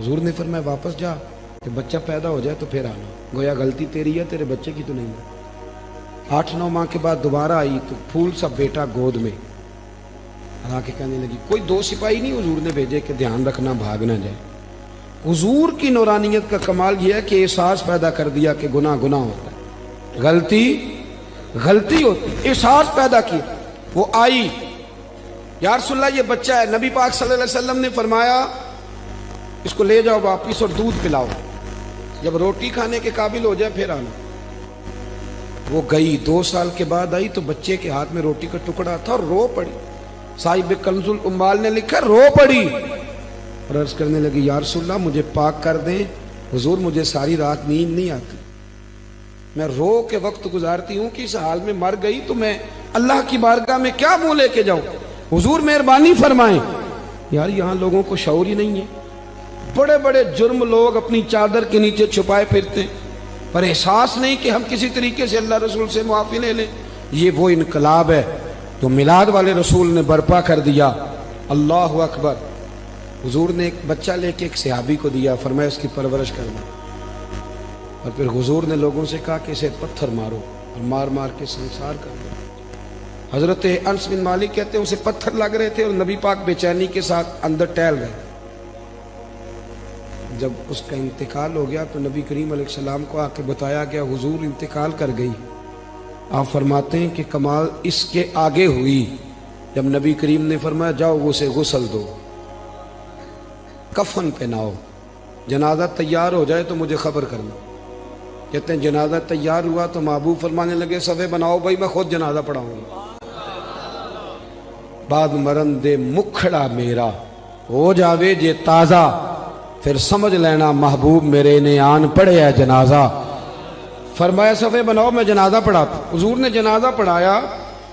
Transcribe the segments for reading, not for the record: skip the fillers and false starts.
حضور نے فرمایا واپس جا کہ بچہ پیدا ہو جائے تو پھر آنا، گویا غلطی تیری ہے، تیرے بچے کی تو نہیں ہے۔ 8-9 ماہ کے بعد دوبارہ آئی تو پھول سا بیٹا گود میں، آ کے کہنے لگی، کوئی 2 سپاہی نہیں حضور نے بھیجے کہ دھیان رکھنا بھاگ نہ جائے۔ حضور کی نورانیت کا کمال یہ ہے کہ احساس پیدا کر دیا کہ گناہ گناہ ہوتا ہے، غلطی ہوتی، احساس پیدا کیا۔ وہ آئی، یا رسول اللہ یہ بچہ ہے، نبی پاک صلی اللہ علیہ وسلم نے فرمایا اس کو لے جاؤ واپس اور دودھ پلاؤ، جب روٹی کھانے کے قابل ہو جائے پھر آنا۔ وہ گئی، 2 سال کے بعد آئی تو بچے کے ہاتھ میں روٹی کا ٹکڑا تھا اور رو پڑی۔ صاحب کنز الاموال نے لکھا رو پڑی اور عرض کرنے لگی، یا رسول اللہ مجھے پاک کر دیں، حضور مجھے ساری رات نیند نہیں آتی، میں رو کے وقت گزارتی ہوں کہ اس حال میں مر گئی تو میں اللہ کی بارگاہ میں کیا منہ لے کے جاؤں، حضور مہربانی فرمائیں۔ یار یہاں لوگوں کو شعور ہی نہیں ہے، بڑے بڑے جرم لوگ اپنی چادر کے نیچے چھپائے پھرتے پر احساس نہیں کہ ہم کسی طریقے سے اللہ رسول سے معافی لے لیں۔ یہ وہ انقلاب ہے جو میلاد والے رسول نے برپا کر دیا۔ اللہ اکبر۔ حضور نے ایک بچہ لے کے ایک صحابی کو دیا، فرمایا اس کی پرورش کرنا، اور پھر حضور نے لوگوں سے کہا کہ اسے پتھر مارو اور مار مار کے سنسار کر دو۔ حضرت انس بن مالک کہتے ہیں اسے پتھر لگ رہے تھے اور نبی پاک بے چینی کے ساتھ اندر ٹہل گئے۔ جب اس کا انتقال ہو گیا تو نبی کریم علیہ السلام کو آ کے بتایا گیا حضور انتقال کر گئی۔ آپ فرماتے ہیں کہ کمال اس کے آگے ہوئی جب نبی کریم نے فرمایا جاؤ اسے غسل دو، کفن پہناؤ، جنازہ تیار ہو جائے تو مجھے خبر کرنا۔ کہتے ہیں جنازہ تیار ہوا تو محبوب فرمانے لگے صفے بناؤ بھائی میں خود جنازہ پڑھاؤں گا۔ بعد مرن دے مکھڑا میرا ہو جاوے جے تازہ، پھر سمجھ لینا محبوب میرے نے آن پڑھے ہے جنازہ۔ فرمایا صفے بناؤ میں جنازہ پڑھاتا۔ حضور نے جنازہ پڑھایا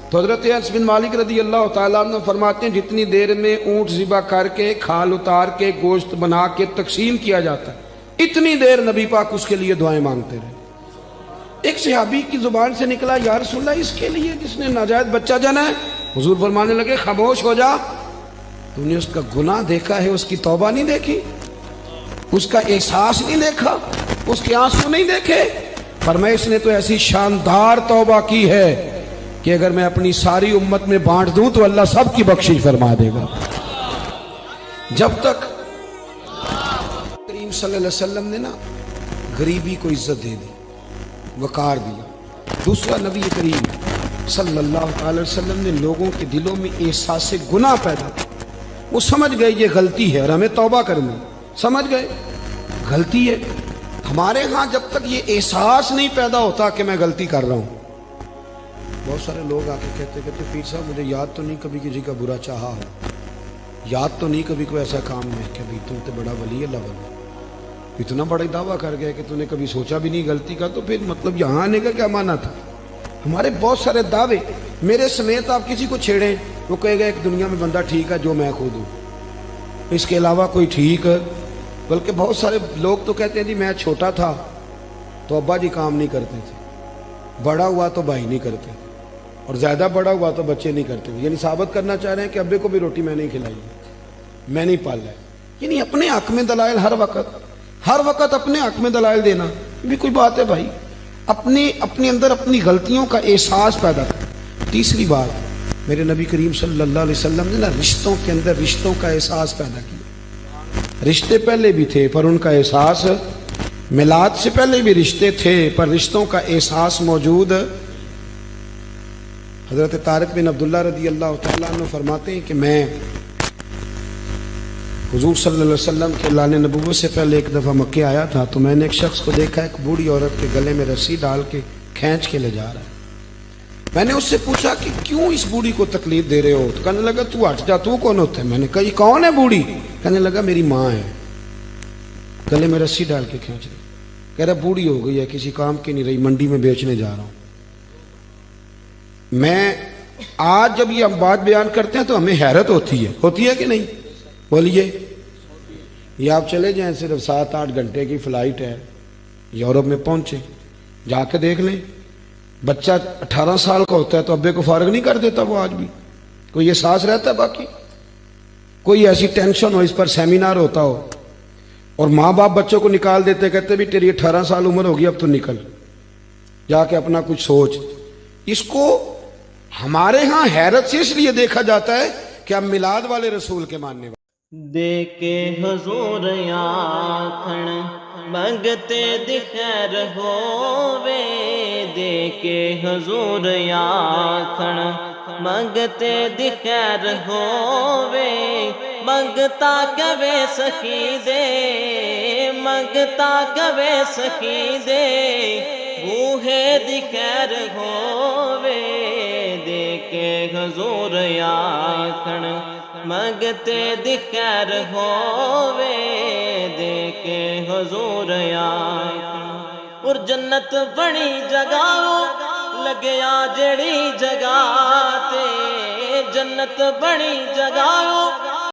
تو حضرت انس بن مالک رضی اللہ تعالیٰ عنہ فرماتے ہیں جتنی دیر میں اونٹ ذبح کر کے کھال اتار کے گوشت بنا کے تقسیم کیا جاتا ہے اتنی دیر نبی پاک اس کے لیے دعائیں مانگتے رہے۔ ایک صحابی کی زبان سے نکلا یا رسول اللہ اس کے لیے جس نے ناجائز بچہ جنا ہے، حضور فرمانے لگے خاموش ہو جا، تو نے اس کا گناہ دیکھا ہے، اس کی توبہ نہیں دیکھی، اس کا احساس نہیں دیکھا، اس کے آنسو نہیں دیکھے۔ فرمایا اس نے تو ایسی شاندار توبہ کی ہے کہ اگر میں اپنی ساری امت میں بانٹ دوں تو اللہ سب کی بخشش فرما دے گا۔ جب تک کریم صلی اللہ علیہ وسلم نے نا غریبی کو عزت دے دی، وقار دیا۔ دوسرا نبی کریم صلی اللہ علیہ وسلم نے لوگوں کے دلوں میں احساس گناہ پیدا کیا، وہ سمجھ گئے یہ غلطی ہے اور ہمیں توبہ کرنی، سمجھ گئے غلطی ہے۔ ہمارے ہاں جب تک یہ احساس نہیں پیدا ہوتا کہ میں غلطی کر رہا ہوں، بہت سارے لوگ آ کے کہتے پیر صاحب مجھے یاد تو نہیں کبھی کسی کا برا چاہا ہو، یاد تو نہیں کبھی کوئی ایسا کام ہے کہ ابھی تم تے بڑا ولی اللہ بنا، اتنا بڑا دعویٰ کر گیا کہ تو نے کبھی سوچا بھی نہیں غلطی کا، تو پھر مطلب یہاں آنے کا کیا معنی تھا؟ ہمارے بہت سارے دعوے، میرے سمیت آپ کسی کو چھیڑیں وہ کہے گا ایک دنیا میں بندہ ٹھیک ہے جو میں خود ہوں، اس کے علاوہ کوئی ٹھیک ہے۔ بلکہ بہت سارے لوگ تو کہتے ہیں جی میں چھوٹا تھا تو ابا جی کام نہیں کرتے تھے، بڑا ہوا تو بھائی نہیں کرتے تھے، اور زیادہ بڑا ہوا تو بچے نہیں کرتے تھے، یعنی ثابت کرنا چاہ رہے ہیں کہ ابے کو بھی روٹی میں نہیں کھلائی، میں نہیں پالا ہے۔ یعنی اپنے حق میں دلائل ہر وقت اپنے حق میں دلائل دینا بھی کوئی بات ہے بھائی؟ اپنے اندر اپنی غلطیوں کا احساس پیدا کر۔ تیسری بات، میرے نبی کریم صلی اللہ علیہ وسلم نے نا رشتوں کے اندر رشتوں کا احساس پیدا کیا۔ رشتے پہلے بھی تھے پر ان کا احساس، میلاد سے پہلے بھی رشتے تھے پر رشتوں کا احساس موجود۔ حضرت طارق بن عبداللہ رضی اللہ تعالیٰ عنہ فرماتے ہیں کہ میں حضور صلی اللہ علیہ وسلم کے اعلان نبوت سے پہلے ایک دفعہ مکے آیا تھا تو میں نے ایک شخص کو دیکھا ایک بوڑھی عورت کے گلے میں رسی ڈال کے کھینچ کے لے جا رہا ہے۔ میں نے اس سے پوچھا کہ کیوں اس بوڑھی کو تکلیف دے رہے ہو؟ تو کہنے لگا تو ہٹ جا، تو کون ہوتا ہے؟ میں نے کہا یہ کون ہے بوڑھی؟ کہنے لگا میری ماں ہے، گلے میں رسی ڈال کے کھینچ رہی، کہہ رہا بوڑھی ہو گئی ہے کسی کام کی نہیں رہی، منڈی میں بیچنے جا رہا ہوں۔ میں آج جب یہ ہم بات بیان کرتے ہیں تو ہمیں حیرت ہوتی ہے کہ نہیں؟ بولیے، یہ آپ چلے جائیں صرف 7-8 گھنٹے کی فلائٹ ہے، یورپ میں پہنچے، جا کے دیکھ لیں بچہ 18 سال کا ہوتا ہے تو ابے کو فارغ نہیں کر دیتا، وہ آج بھی کوئی احساس رہتا ہے؟ باقی کوئی ایسی ٹینشن ہو، اس پر سیمینار ہوتا ہو، اور ماں باپ بچوں کو نکال دیتے, کہتے بھی تیری 18 سال عمر ہوگی, اب تو نکل جا کے اپنا کچھ سوچ. اس کو ہمارے ہاں حیرت سے اس لیے دیکھا جاتا ہے کہ ہم میلاد والے رسول کے ماننے والے. دیکھے حضور آکھن منگتے دی خیر ہووے, دیکھے حضور آکھن منگتے دی خیر ہووے, منگتا کبے سخی دے, منگتا کبے سخی دے, بوہے دی خیر ہووے, دیکھے حضور آکھن منگتے دی خیر ہووے, دیکھے حضور آکھن. اور جنت بڑی جگہ لگیا جڑی جگہ تے, جنت بڑی جگہ